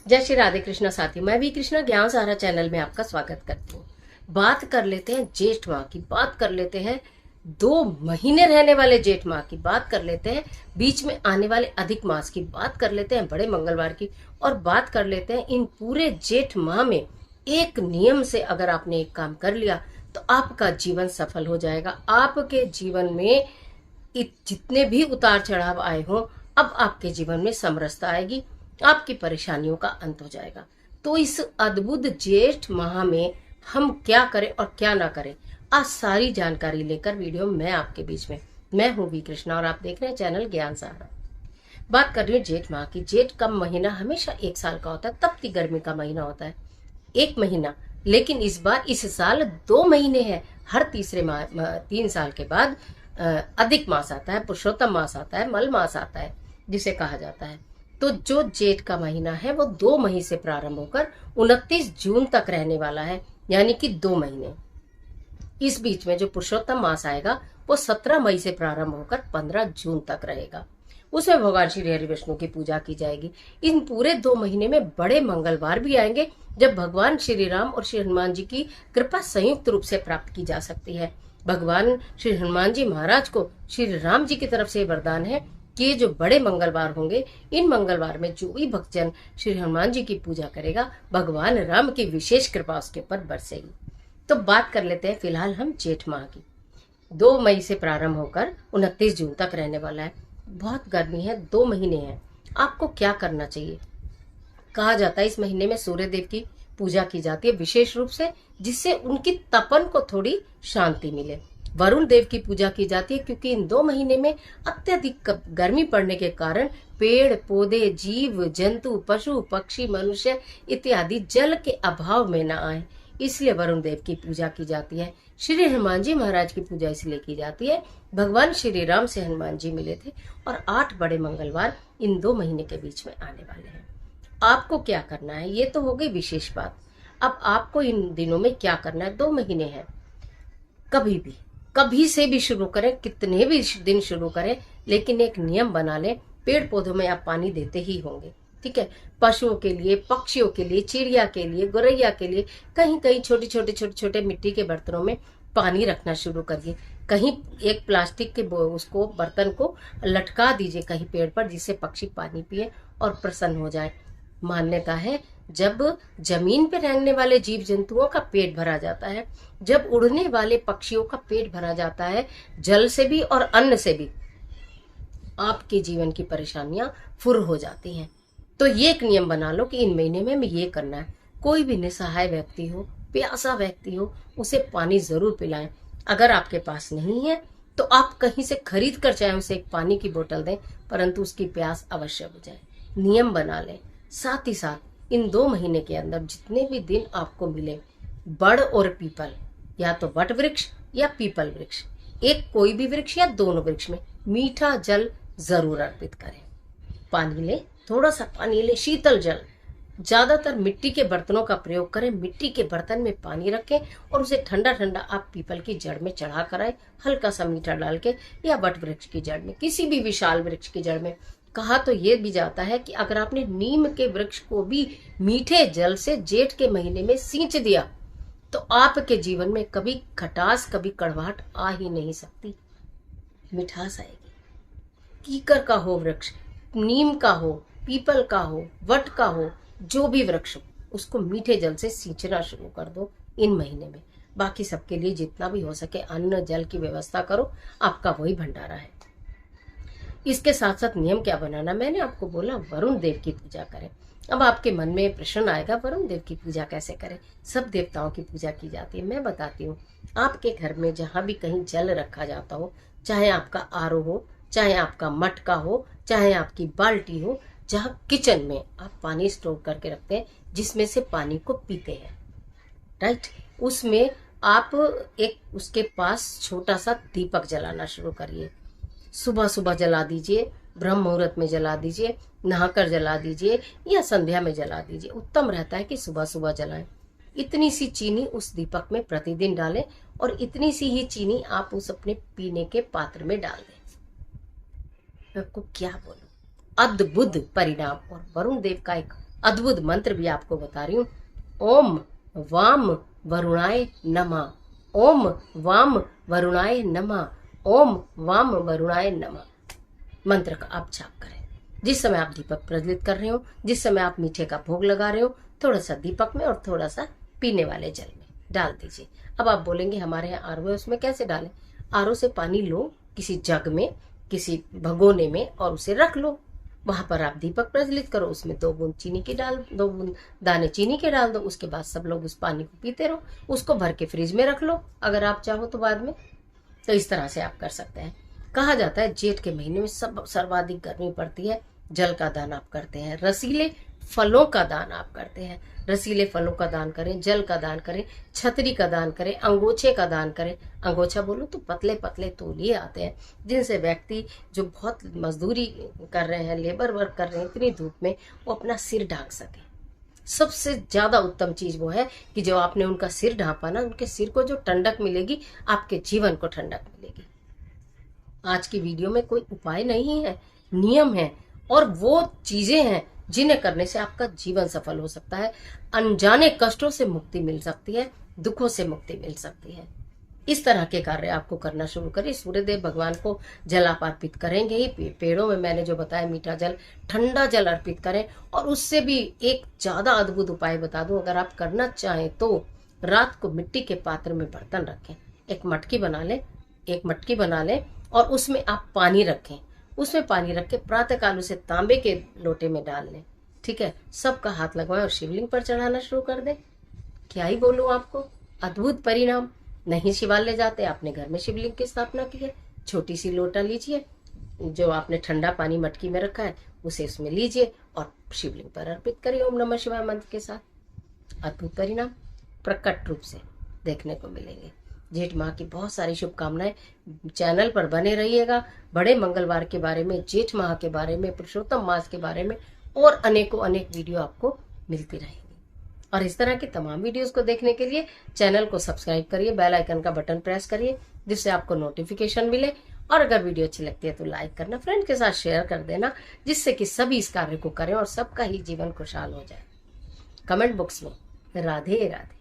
जय श्री राधे कृष्णा साथियों, मैं भी कृष्णा ज्ञान सारा चैनल में आपका स्वागत करती हूँ। बात कर लेते हैं जेठ माह की, बात कर लेते हैं 2 महीने रहने वाले जेठ माह की, बात कर लेते हैं बीच में आने वाले अधिक मास की, बात कर लेते हैं बड़े मंगलवार की, और बात कर लेते हैं इन पूरे जेठ माह में एक नियम से अगर आपने एक काम कर लिया तो आपका जीवन सफल हो जाएगा। आपके जीवन में जितने भी उतार चढ़ाव आए हों, अब आपके जीवन में समरसता आएगी, आपकी परेशानियों का अंत हो जाएगा। तो इस अद्भुत जेठ माह में हम क्या करें और क्या ना करें, आज सारी जानकारी लेकर वीडियो में मैं आपके बीच में। मैं हूँ वी कृष्णा और आप देख रहे हैं चैनल ज्ञान सारा। बात कर रही हूँ जेठ माह की। जेठ का महीना हमेशा 1 साल का होता है, तपती गर्मी का महीना होता है 1 महीना, लेकिन इस बार इस साल 2 महीने हैं। हर तीसरे 3 साल के बाद अधिक मास आता है, पुरुषोत्तम मास आता है, मल मास आता है जिसे कहा जाता है। तो जो जेठ का महीना है वो 2 मई से प्रारंभ होकर 29 जून तक रहने वाला है, यानी कि 2 महीने। इस बीच में जो पुरुषोत्तम मास आएगा वो 17 मई से प्रारंभ होकर 15 जून तक रहेगा। उसमें भगवान श्री हरि विष्णु की पूजा की जाएगी। इन पूरे 2 महीने में बड़े मंगलवार भी आएंगे जब भगवान श्री राम और श्री हनुमान जी की कृपा संयुक्त रूप से प्राप्त की जा सकती है। भगवान श्री हनुमान जी महाराज को श्री राम जी की तरफ से वरदान है कि ये जो बड़े मंगलवार होंगे, इन मंगलवार में जो भी भक्तजन श्री हनुमान जी की पूजा करेगा, भगवान राम की विशेष कृपा उसके ऊपर बरसेगी। तो बात कर लेते हैं फिलहाल हम जेठ माह की। 2 मई से प्रारंभ होकर 29 जून तक रहने वाला है। बहुत गर्मी है, 2 महीने हैं। आपको क्या करना चाहिए? कहा जाता है इस महीने में सूर्य देव की पूजा की जाती है विशेष रूप से, जिससे उनकी तपन को थोड़ी शांति मिले। वरुण देव की पूजा की जाती है क्योंकि इन 2 महीने में अत्यधिक गर्मी पड़ने के कारण पेड़ पौधे, जीव जंतु, पशु पक्षी, मनुष्य इत्यादि जल के अभाव में न आए, इसलिए वरुण देव की पूजा की जाती है। श्री हनुमान जी महाराज की पूजा इसलिए की जाती है, भगवान श्री राम से हनुमान जी मिले थे और 8 बड़े मंगलवार इन 2 महीने के बीच में आने वाले हैं। आपको क्या करना है, ये तो हो गई विशेष बात। अब आपको इन दिनों में क्या करना है? 2 महीने हैं, कभी भी कभी से भी शुरू करें, कितने भी दिन शुरू करें, लेकिन एक नियम बना लें, पेड़ पौधों में आप पानी देते ही होंगे, ठीक है? पशुओं के लिए, पक्षियों के लिए, चिड़िया के लिए, गौरैया के लिए कहीं कहीं छोटे मिट्टी के बर्तनों में पानी रखना शुरू करिए। कहीं एक प्लास्टिक के उसको बर्तन को लटका दीजिए कहीं पेड़ पर, जिससे पक्षी पानी पिए और प्रसन्न हो जाए। मान्यता है जब जमीन पर रहने वाले जीव जंतुओं का पेट भरा जाता है, जब उड़ने वाले पक्षियों का पेट भरा जाता है, जल से भी और अन्न से भी, आपके जीवन की परेशानियां फुर हो जाती हैं। तो ये एक नियम बना लो कि इन महीने में हमें ये करना है। कोई भी निसहाय व्यक्ति हो, प्यासा व्यक्ति हो, उसे पानी जरूर पिलाएं। अगर आपके पास नहीं है तो आप कहीं से खरीद कर चाहे उसे एक पानी की बोतल दें, परंतु उसकी प्यास अवश्य बुझाएं। नियम बना लें। साथ ही साथ इन 2 महीने के अंदर जितने भी दिन आपको मिले, बड़ और पीपल, या तो वट वृक्ष या पीपल वृक्ष, एक कोई भी वृक्ष या दोनों वृक्ष में मीठा जल जरूर अर्पित करें। पानी ले, थोड़ा सा पानी ले, शीतल जल। ज्यादातर मिट्टी के बर्तनों का प्रयोग करें। मिट्टी के बर्तन में पानी रखें और उसे ठंडा ठंडा आप पीपल की जड़ में चढ़ा कर आए, हल्का सा मीठा डाल के, या वट वृक्ष की जड़ में, किसी भी विशाल वृक्ष की जड़ में। कहा तो ये भी जाता है कि अगर आपने नीम के वृक्ष को भी मीठे जल से जेठ के महीने में सींच दिया तो आपके जीवन में कभी खटास, कभी कड़वाहट आ ही नहीं सकती, मिठास आएगी। कीकर का हो वृक्ष, नीम का हो, पीपल का हो, वट का हो, जो भी वृक्ष हो, उसको मीठे जल से सींचना शुरू कर दो इन महीने में। बाकी सबके लिए जितना भी हो सके अन्न जल की व्यवस्था करो, आपका वही भंडारा है। इसके साथ साथ नियम क्या बनाना, मैंने आपको बोला वरुण देव की पूजा करें। अब आपके मन में प्रश्न आएगा, वरुण देव की पूजा कैसे करें? सब देवताओं की पूजा की जाती है, मैं बताती हूँ। आपके घर में जहां भी कहीं जल रखा जाता हो, चाहे आपका आरओ हो, चाहे आपका मटका हो, चाहे आपकी बाल्टी हो, जहाँ किचन में आप पानी स्टोर करके रखते हैं, जिसमें से पानी को पीते हैं, राइट, उसमें आप एक उसके पास छोटा सा दीपक जलाना शुरू करिए। सुबह सुबह जला दीजिए, ब्रह्म मुहूर्त में जला दीजिए, नहाकर जला दीजिए, या संध्या में जला दीजिए। उत्तम रहता है कि सुबह सुबह जलाएं। इतनी सी चीनी उस दीपक में प्रतिदिन डालें और इतनी सी ही चीनी आप उस अपने पीने के पात्र में डाल दें। मैं आपको क्या बोलूं, अद्भुत परिणाम। और वरुण देव का एक अद्भुत मंत्र भी आपको बता रही हूँ। ओम वाम वरुणाय नमः, ओम वाम वरुणाय नमः, ओम वाम वरुणाय नमः मंत्र का आप जाप करें। जिस समय आप दीपक प्रज्वलित कर रहे हो, जिस समय आप मीठे का भोग लगा रहे हो, थोड़ा सा दीपक में और थोड़ा सा पीने वाले जल में डाल दीजिए। अब आप बोलेंगे हमारे यहाँ आरओ है, उसमें कैसे डालें? आरओ से पानी लो किसी जग में, किसी भगोने में, और उसे रख लो। वहां पर आप दीपक प्रज्वलित करो, उसमें 2 बूंद चीनी की डाल, 2 बूंद दाने चीनी के डाल दो। उसके बाद सब लोग उस पानी को पीते रहो। उसको भर के फ्रिज में रख लो अगर आप चाहो तो बाद में। तो इस तरह से आप कर सकते हैं। कहा जाता है जेठ के महीने में सर्वाधिक गर्मी पड़ती है। जल का दान आप करते हैं, रसीले फलों का दान आप करते हैं। रसीले फलों का दान करें, जल का दान करें, छतरी का दान करें, अंगोछे का दान करें। अंगोछा बोलो तो पतले पतले तौलिए आते हैं, जिनसे व्यक्ति जो बहुत मजदूरी कर रहे हैं, लेबर वर्क कर रहे हैं इतनी धूप में, वो अपना सिर ढांक सके। सबसे ज्यादा उत्तम चीज वो है कि जो आपने उनका सिर ढांपा ना, उनके सिर को जो ठंडक मिलेगी, आपके जीवन को ठंडक मिलेगी। आज की वीडियो में कोई उपाय नहीं है, नियम है, और वो चीजें हैं जिन्हें करने से आपका जीवन सफल हो सकता है। अनजाने कष्टों से मुक्ति मिल सकती है, दुखों से मुक्ति मिल सकती है। इस तरह के कार्य आपको करना शुरू करें। सूर्यदेव भगवान को जल आप अर्पित करेंगे ही। पेड़ों में मैंने जो बताया मीठा जल, ठंडा जल अर्पित करें। और उससे भी एक ज्यादा अद्भुत उपाय बता दूं, अगर आप करना चाहें तो रात को मिट्टी के पात्र में बर्तन रखें, एक मटकी बना लें और उसमें आप पानी रखें। उसमें पानी रख के प्रातःकाल उसे तांबे के लोटे में डाल लें। ठीक है, सबका हाथ लगवाएं और शिवलिंग पर चढ़ाना शुरू कर दें। क्या ही बोलूं आपको, अद्भुत परिणाम। नहीं शिवालय जाते, आपने घर में शिवलिंग की स्थापना की है, छोटी सी लोटा लीजिए, जो आपने ठंडा पानी मटकी में रखा है उसे उसमें लीजिए और शिवलिंग पर अर्पित करिए ओम नमः शिवाय मंत्र के साथ। अद्भुत परिणाम प्रकट रूप से देखने को मिलेंगे। जेठ माह की बहुत सारी शुभकामनाएं। चैनल पर बने रहिएगा। बड़े मंगलवार के बारे में, जेठ माह के बारे में, पुरुषोत्तम मास के बारे में और अनेकों अनेक वीडियो आपको मिलती रहेंगी। और इस तरह के तमाम वीडियोस को देखने के लिए चैनल को सब्सक्राइब करिए, बेल आइकन का बटन प्रेस करिए, जिससे आपको नोटिफिकेशन मिले। और अगर वीडियो अच्छी लगती है तो लाइक करना, फ्रेंड के साथ शेयर कर देना, जिससे कि सभी इस कार्य को करें और सबका ही जीवन खुशहाल हो जाए। कमेंट बॉक्स में राधे राधे।